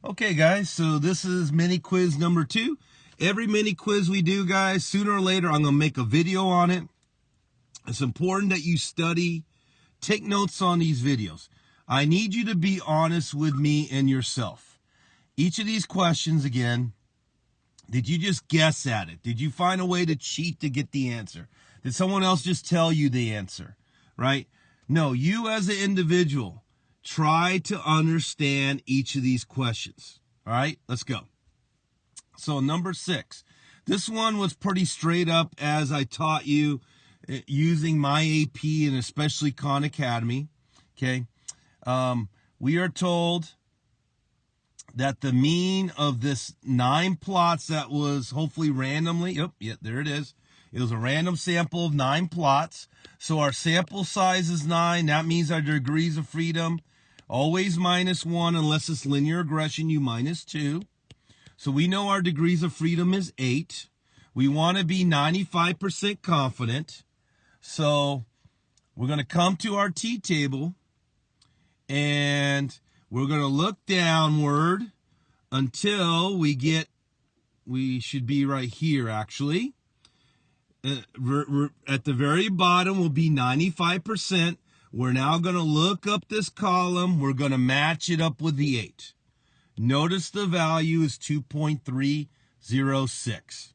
Okay, guys, so this is mini quiz number 2. Every mini quiz we do, guys, sooner or later, I'm going to make a video on it. It's important that you study, take notes on these videos. I need you to be honest with me and yourself. Each of these questions, again, did you just guess at it? Did you find a way to cheat to get the answer? Did someone else just tell you the answer, right? No, you as an individual, try to understand each of these questions. All right, let's go. So number 6. This one was pretty straight up as I taught you using my AP and especially Khan Academy. Okay. We are told that the mean of this 9 plots that was hopefully randomly, there it is. It was a random sample of 9 plots. So our sample size is 9. That means our degrees of freedom, always -1 unless it's linear regression, you -2. So we know our degrees of freedom is 8. We want to be 95% confident. So we're going to come to our t-table and we're going to look downward until we should be right here actually. At the very bottom will be 95%. We're now going to look up this column. We're going to match it up with the 8. Notice the value is 2.306.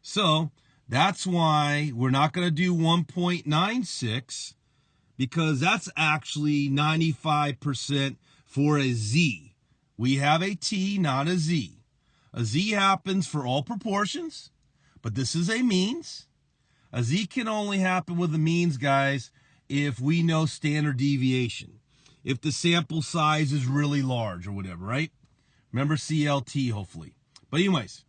So that's why we're not going to do 1.96 because that's actually 95% for a Z. We have a T, not a Z. A Z happens for all proportions, but this is a means. A Z can only happen with the means, guys, if we know standard deviation. If the sample size is really large or whatever, right? Remember CLT, hopefully. But anyways,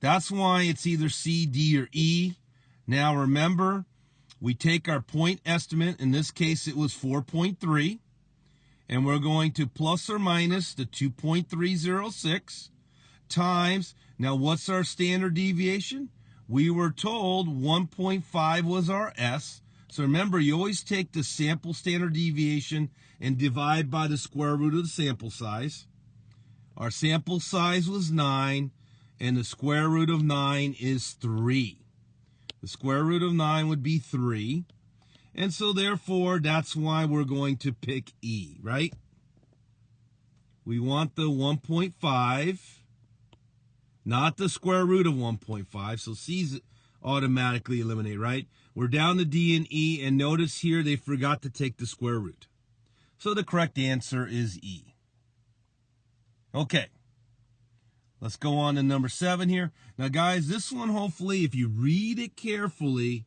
that's why it's either C, D, or E. Now remember, we take our point estimate. In this case, it was 4.3. And we're going to plus or minus the 2.306 times. Now, what's our standard deviation? We were told 1.5 was our S. So remember, you always take the sample standard deviation and divide by the square root of the sample size. Our sample size was 9, and the square root of 9 is 3. The square root of 9 would be 3. And so therefore, that's why we're going to pick E, right? We want the 1.5, not the square root of 1.5. So C's automatically eliminate, right? We're down to D and E, and notice here they forgot to take the square root. So the correct answer is E. Okay. Let's go on to number 7 here. Now, guys, this one, hopefully, if you read it carefully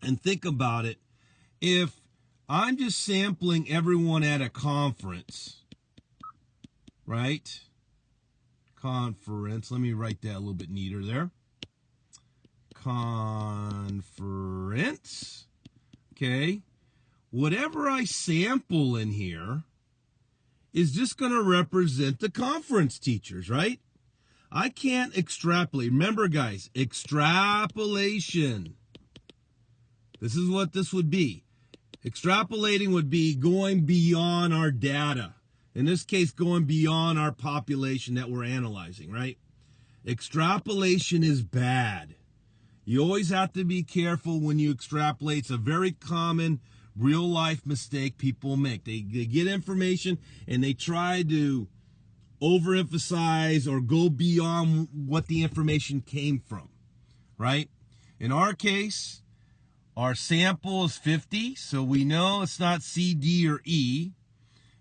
and think about it, if I'm just sampling everyone at a conference, right? Conference. Let me write that a little bit neater there. Conference. Okay. Whatever I sample in here is just going to represent the conference teachers, right? I can't extrapolate. Remember, guys, extrapolation. This is what this would be. Extrapolating would be going beyond our data. In this case, going beyond our population that we're analyzing, right? Extrapolation is bad. You always have to be careful when you extrapolate. It's a very common real-life mistake people make. They get information and they try to overemphasize or go beyond what the information came from, right? In our case, our sample is 50, so we know it's not C, D, or E.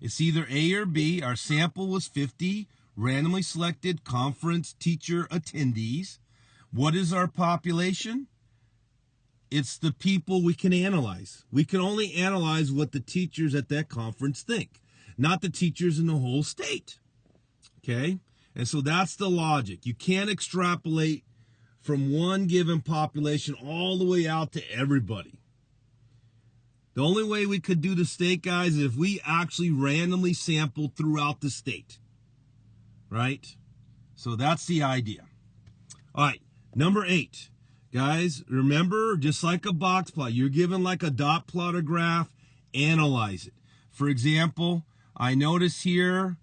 It's either A or B. Our sample was 50, randomly selected conference teacher attendees. What is our population? It's the people we can analyze. We can only analyze what the teachers at that conference think, not the teachers in the whole state. Okay? And so that's the logic. You can't extrapolate from one given population all the way out to everybody. The only way we could do the state, guys, is if we actually randomly sampled throughout the state. Right? So that's the idea. All right, number 8. Guys, remember, just like a box plot, you're given like a dot plot or graph, analyze it. For example, I notice here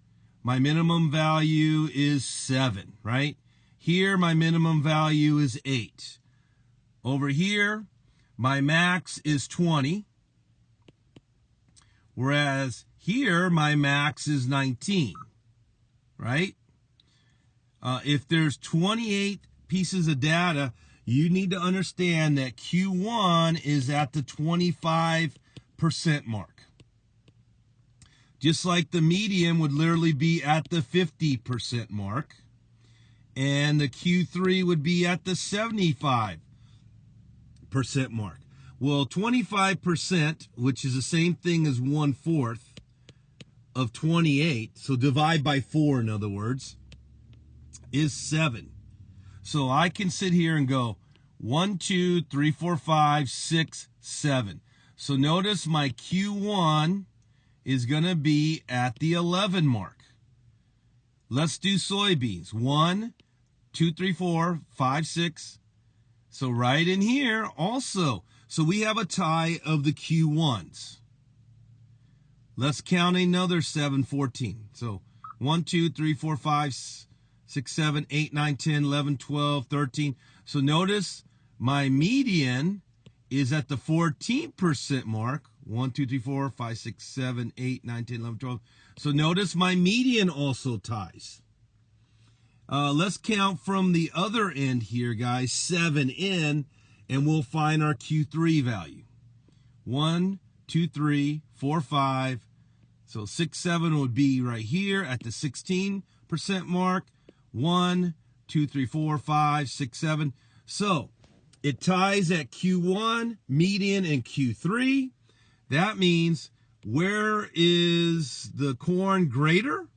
my minimum value is 7, right? Here, my minimum value is 8. Over here, my max is 20. Whereas here, my max is 19, right? If there's 28 pieces of data, you need to understand that Q1 is at the 25% mark. Just like the median would literally be at the 50% mark, and the Q3 would be at the 75% mark. Well, 25%, which is the same thing as 1/4 of 28, so divide by 4, in other words, is 7. So I can sit here and go 1, 2, 3, 4, 5, 6, 7. So notice my Q1 is going to be at the 11 mark. Let's do soybeans. 1, 2, 3, 4, 5, 6. So right in here also. So we have a tie of the Q1s. Let's count another 7, 14. So 1, 2, 3, 4, 5, 6, 7, 8, 9, 10, 11, 12, 13. So notice my median is at the 14% mark. 1, 2, 3, 4, 5, 6, 7, 8, 9, 10, 11, 12. So notice my median also ties. Let's count from the other end here, guys. 7 in, and we'll find our Q3 value. 1, 2, 3, 4, 5. So 6, 7 would be right here at the 16% mark. 1, 2, 3, 4, 5, 6, 7. So it ties at Q1, median, and Q3. That means, where is the corn greater?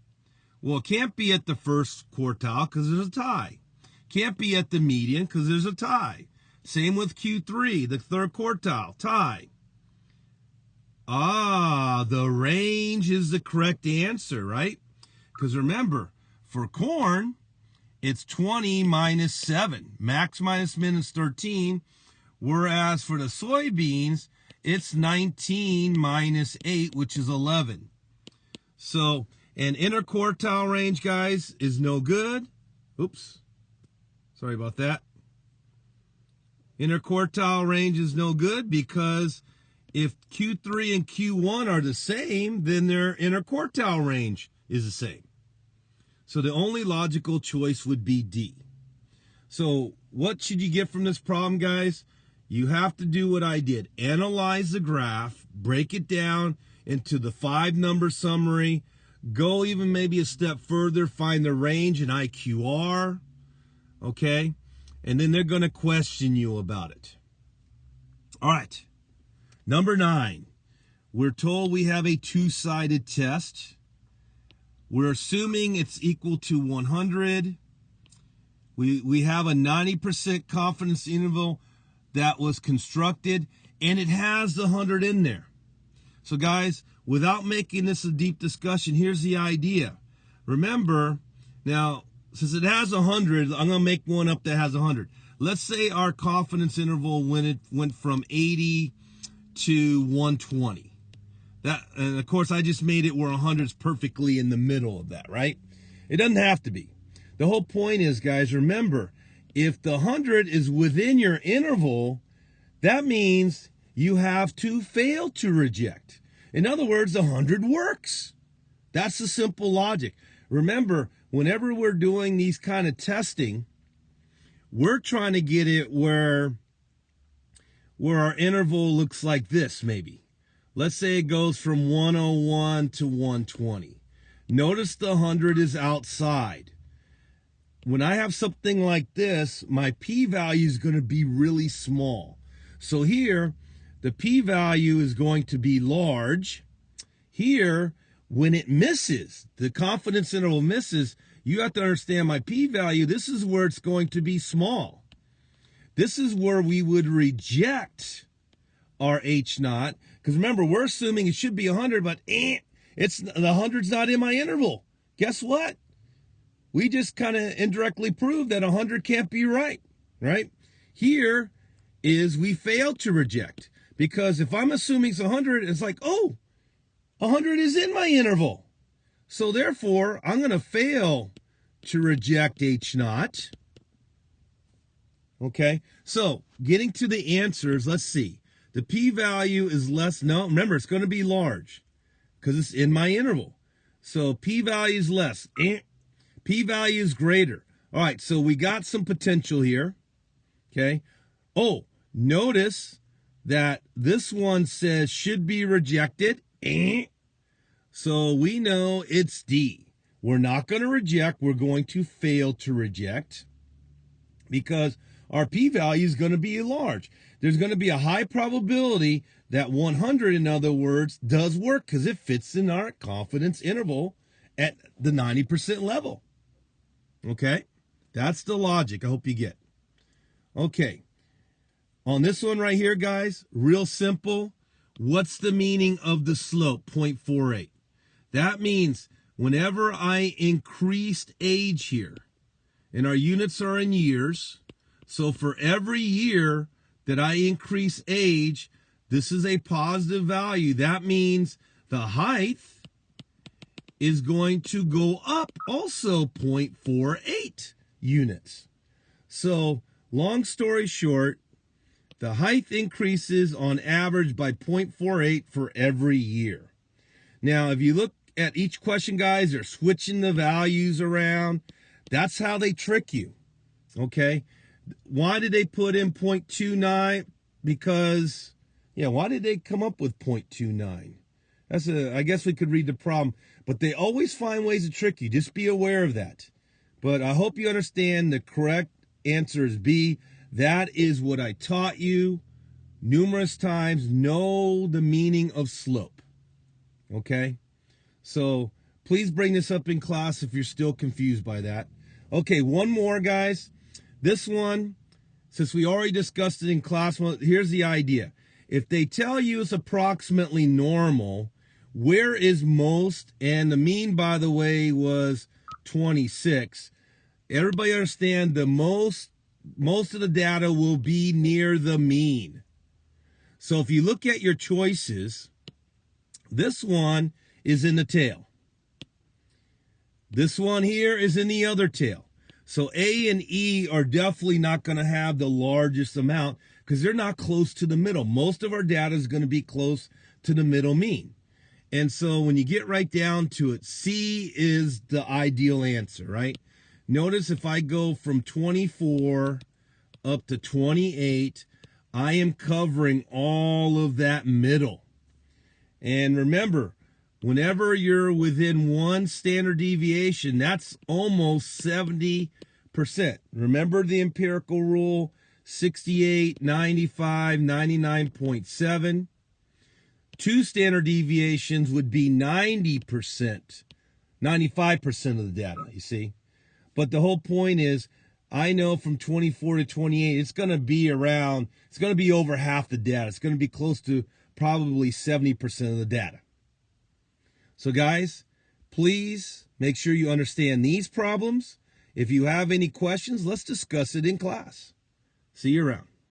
Well, it can't be at the first quartile because there's a tie. Can't be at the median because there's a tie. Same with Q3, the third quartile, tie. The range is the correct answer, right? Because remember, for corn, it's 20 minus 7. Max minus min is 13. Whereas for the soybeans, it's 19 minus 8, which is 11. So an interquartile range, guys, is no good. Oops. Sorry about that. Interquartile range is no good because if Q3 and Q1 are the same, then their interquartile range is the same. So the only logical choice would be D. So what should you get from this problem, guys? You have to do what I did. Analyze the graph, break it down into the 5-number summary, go even maybe a step further, find the range in IQR, okay? And then they're going to question you about it. All right. Number 9. We're told we have a 2-sided test. We're assuming it's equal to 100. We have a 90% confidence interval that was constructed, and it has the 100 in there. So guys, without making this a deep discussion, here's the idea. Remember, now, since it has 100, I'm going to make one up that has 100. Let's say our confidence interval went from 80 to 120. And of course, I just made it where 100 is perfectly in the middle of that, right? It doesn't have to be. The whole point is, guys, remember, if the 100 is within your interval, that means you have to fail to reject. In other words, the 100 works. That's the simple logic. Remember, whenever we're doing these kind of testing, we're trying to get it where our interval looks like this, maybe. Let's say it goes from 101 to 120. Notice the 100 is outside. When I have something like this, my p-value is going to be really small. So here, the p-value is going to be large. Here, when it misses, the confidence interval misses, you have to understand my p-value, this is where it's going to be small. This is where we would reject our H0, because remember, we're assuming it should be 100, but the 100's not in my interval. Guess what? We just kind of indirectly proved that 100 can't be right? Here is we failed to reject, because if I'm assuming it's 100, it's like, oh, 100 is in my interval. So therefore, I'm going to fail to reject H naught. Okay, so getting to the answers, let's see. The p-value is less, no, remember, it's going to be large because it's in my interval. So p-value is less, p-value is greater. All right, so we got some potential here, okay? Oh, notice that this one says should be rejected, so we know it's D. We're not going to reject, we're going to fail to reject because our p-value is going to be large. There's going to be a high probability that 100, in other words, does work because it fits in our confidence interval at the 90% level. Okay? That's the logic I hope you get. Okay. On this one right here, guys, real simple. What's the meaning of the slope, 0.48? That means whenever I increased age here, and our units are in years, so for every year that I increase age, this is a positive value. That means the height is going to go up also 0.48 units. So long story short, the height increases on average by 0.48 for every year. Now, if you look at each question, guys, they're switching the values around. That's how they trick you, okay? Why did they put in 0.29? Because, yeah, why did they come up with 0.29? I guess we could read the problem. But they always find ways to trick you. Just be aware of that. But I hope you understand the correct answer is B. That is what I taught you numerous times. Know the meaning of slope, okay? So please bring this up in class if you're still confused by that. Okay, one more, guys. This one, since we already discussed it in class, here's the idea. If they tell you it's approximately normal, where is most? And the mean, by the way, was 26. Everybody understand the most of the data will be near the mean. So if you look at your choices, this one is in the tail. This one here is in the other tail. So A and E are definitely not going to have the largest amount because they're not close to the middle. Most of our data is going to be close to the middle mean. And so when you get right down to it, C is the ideal answer, right? Notice if I go from 24 up to 28, I am covering all of that middle. And remember, whenever you're within one standard deviation, that's almost 70%. Remember the empirical rule, 68, 95, 99.7. Two standard deviations would be 90%, 95% of the data, you see. But the whole point is, I know from 24 to 28, it's going to be over half the data. It's going to be close to probably 70% of the data. So guys, please make sure you understand these problems. If you have any questions, let's discuss it in class. See you around.